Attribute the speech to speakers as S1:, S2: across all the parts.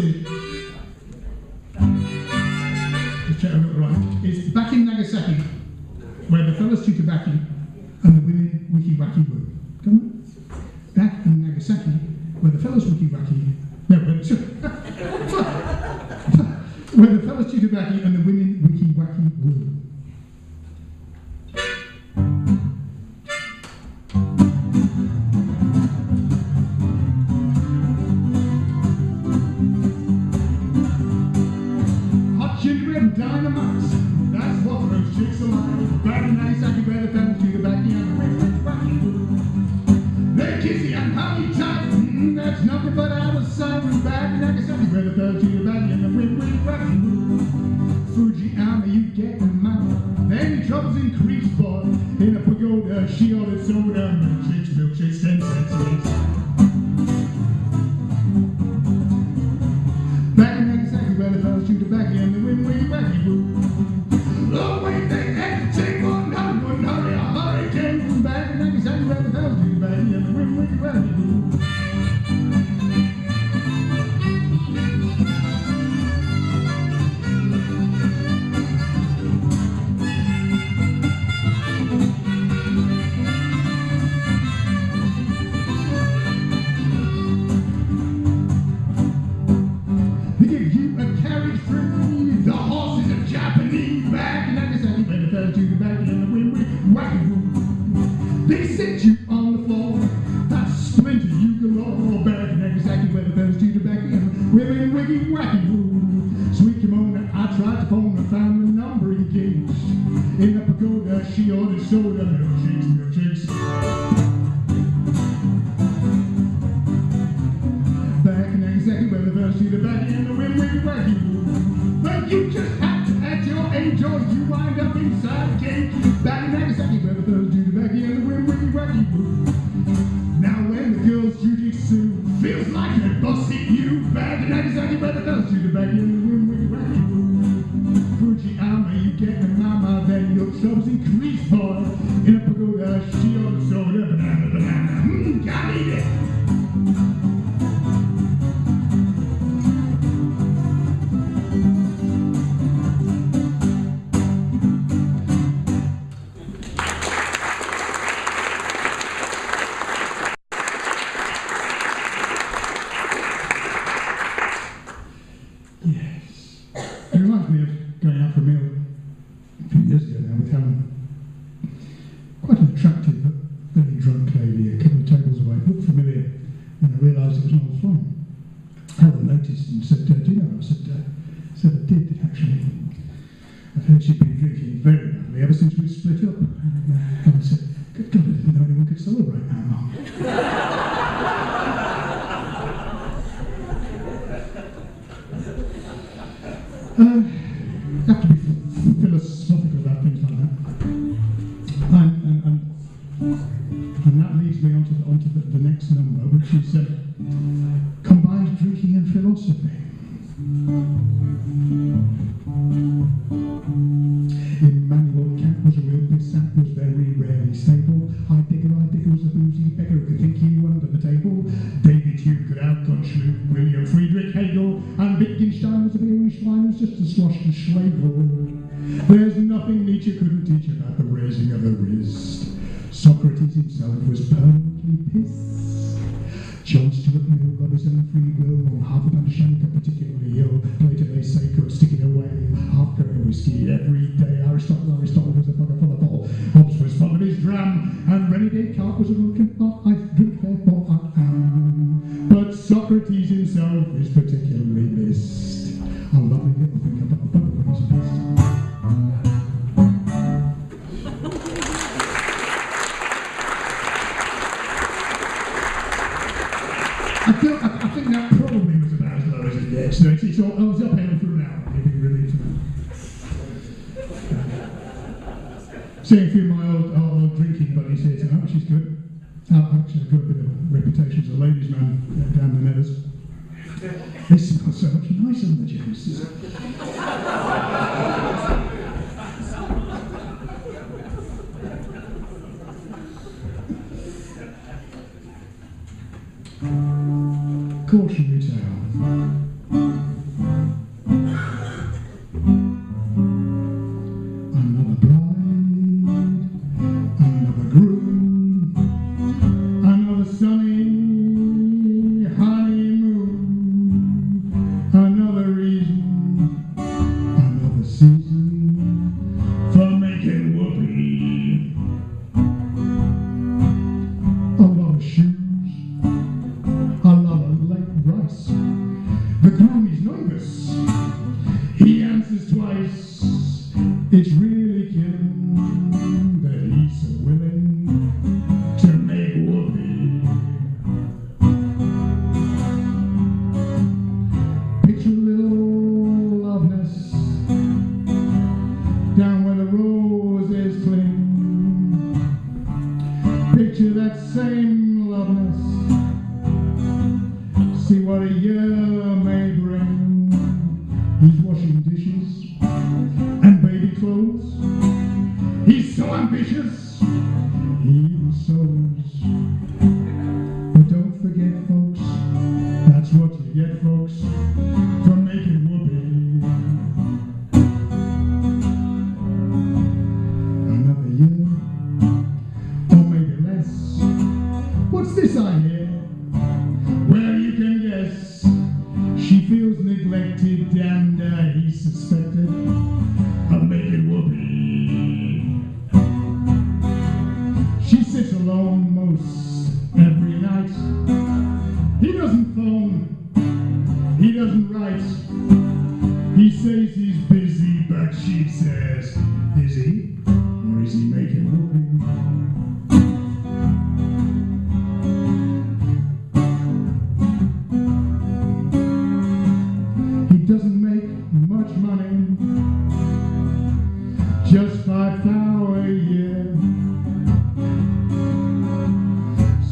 S1: is, just check I've got it right, it's back in Nagasaki, where the fellas chew tobacco and the women wiki-wacky woo. Come on. Back in Nagasaki, where the fellas wiki-wacky, no, where the fellas chew tobacco and the women wiki-wacky woo. Dynamite, that's what those chicks are like. Back in Nagasaki, where the fellas chew tobacco and the women wiki-wacky woo. They kissy and honey tight, that's nothing but out of sight. Back in Nagasaki, where the fellas chew tobacco and the women wiki-wacky woo. Fujiyama, you get the money. Any troubles increase, boy. In a pagoda, she ordered soda. Milkshakes, 10 cents each. Back in Nagasaki, where the fellas chew tobacco and the women wiki-wacky woo. The way they had to take one down, wouldn't hurry a hurricane. Back in Nagasaki, where the fellas chew tobacco and the women wiki-wacky woo. They set you on the floor, that splinter you galore. Back in Nagasaki, where the fellas chew tobacco and women wiki-wacky woo. Sweet kimono, I tried to phone her, found the number engaged. In the pagoda, she ordered soda, milkshakes. Back in Nagasaki, where the fellas chew tobacco and the women wiki-wacky woo. But you just had to, at your age, or you wind up inside a cage. Back in Nagasaki, where the fellas chew tobacco and the women wiki-wacky woo. Now when the girls jujitsu feels like a bus hit you. Back in Nagasaki, where the fellas chew tobacco and the women wiki-wacky woo. Fujiyama, you get the mama, then your troubles increase, boy. In a pagoda, she ordered soda, banana, gotta eat it. Have to be philosophical about things like that, and that leads me onto the next number, which is combined drinking and philosophy. Immanuel Kant was a real mishap, was very rarely stable. Heidegger was a boozy beggar who could think you under the table. David Hume could outpunch William Friedrich Hegel, and Wittgenstein was a Irish wine who's just a slosh and schlegel. There's nothing Nietzsche couldn't teach about the raising of a wrist. Socrates himself was permanently pissed. John Stuart Mill, Robinson and free will, on half a pound of champagne, particularly ill. Plato, they say, could stick it away. Half carrying whiskey every day. Aristotle was a bugger full of bottle. Hobbes was fond of his dram, and René Descartes was a drunken pot. I drink therefore I am. But Socrates himself is particularly missed. A lovely little thing about the bugger when he's pissed. I think that probably was about as low as it gets. So it's uphill for an hour, if you really seeing a few of my old drinking buddies here tonight, which is good. Actually, I've got a bit of a reputation as a ladies' man down the Nethers. They smell so much nicer than the gents. Cautionary tale. picture that same loveness. See what a year may bring. He's washing dishes and baby clothes. He's so ambitious, he even sews. But don't forget, folks, that's what you get, folks, from making whoopee. Another year, or maybe less. What's this I hear? Well, you can guess. She feels neglected, and he's suspected of making whoopee. She sits alone most every night. He doesn't phone, he doesn't write. He says he's busy, but she says, is he? Or is he making whoopee? He doesn't make much money, just $5,000 a year.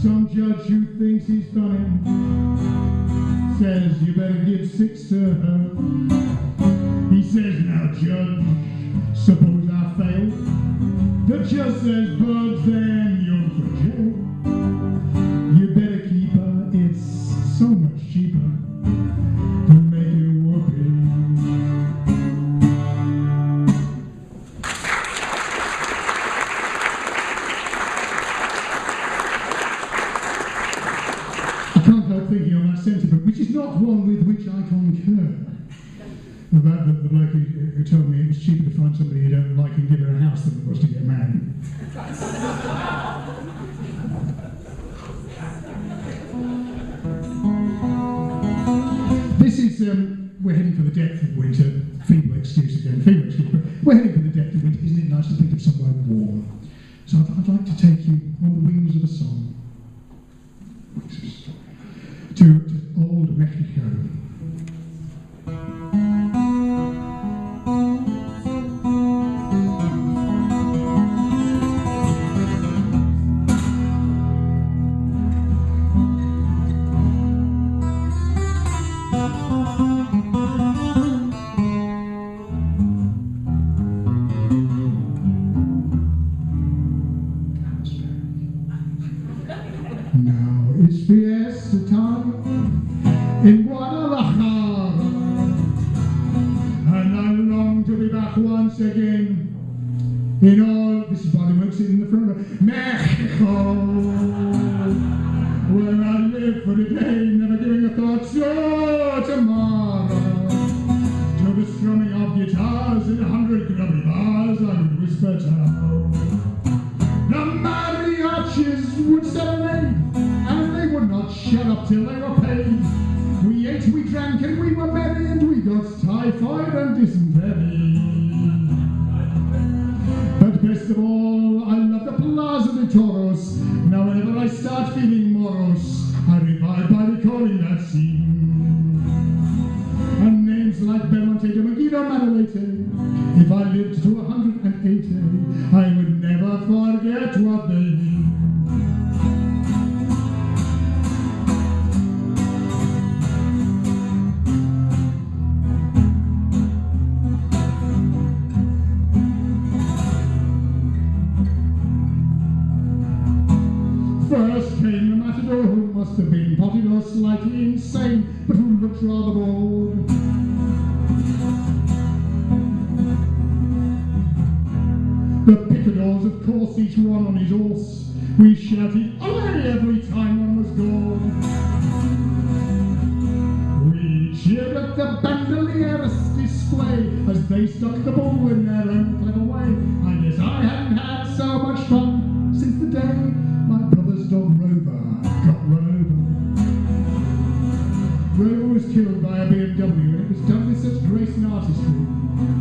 S1: Some judge who thinks he's funny says you better give 6 to her. He says, now judge, suppose I fail. The judge says, bugs, then you're for jail. You better keep her, it's so much cheaper to make it whoopee. I can't help thinking on that sentiment, which is not one with which I concur. About the bloke who told me it was cheaper to find somebody you don't like and give her a house than it was to get married. This is, we're heading for the depth of winter. Feeble excuse again, feeble excuse, but we're heading for the depth of winter. Isn't it nice to think of somewhere warm? So I'd like to take you on the wings of a song to old Mexico. Now it's fiesta time in Guadalajara, and I long to be back once again in all, this is Bodywork sitting in the front of Mexico, where I live for the day, never giving a thought to tomorrow. To the strumming of guitars in 100 grubby bars, I would whisper tao. The mariachis would serenade, and they would not shut up till they were paid. We ate, we drank, and we were merry, and we got typhoid and dysentery. But best of all, I love the Plaza de Toros. Now whenever I start feeling morose, I revive by recalling that scene. And names like Belmonte de Maguila Madalete, if I lived to 180, I would never forget what they mean. First came the matador, who must have been potted or slightly insane, but who looked rather bored. The picadors, of course, each one on his horse. We shouted, "Olé!" every time one was gone. We cheered at the bandolieros display as they stuck the bull in their own clever way. I guess I hadn't had so much fun since the day my brother's dog Rover got run over. Rover was killed by a BMW, and it was done with such grace and artistry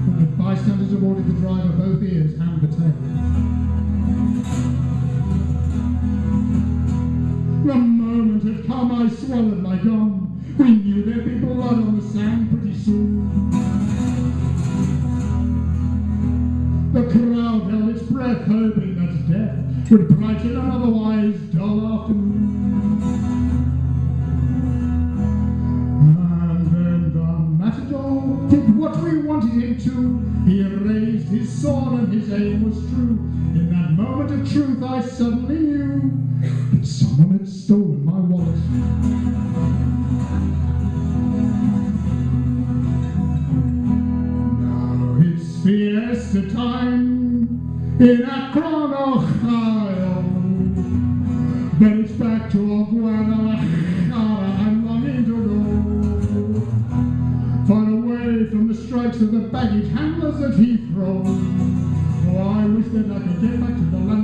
S1: that the bystanders awarded the driver both ears and the tail. The moment had come, I swallowed my gum. We knew there'd be blood on the sand pretty soon. The crowd held its breath, hoping that death would brighten an otherwise was true. In that moment of truth, I suddenly knew that someone had stolen my wallet. Now it's fiesta time in Akron, Ohio. Then it's back to Guadalajara. I'm longing to go far away from the strikes of the baggage handlers at Heathrow. Oh, I wish that I could get back to the land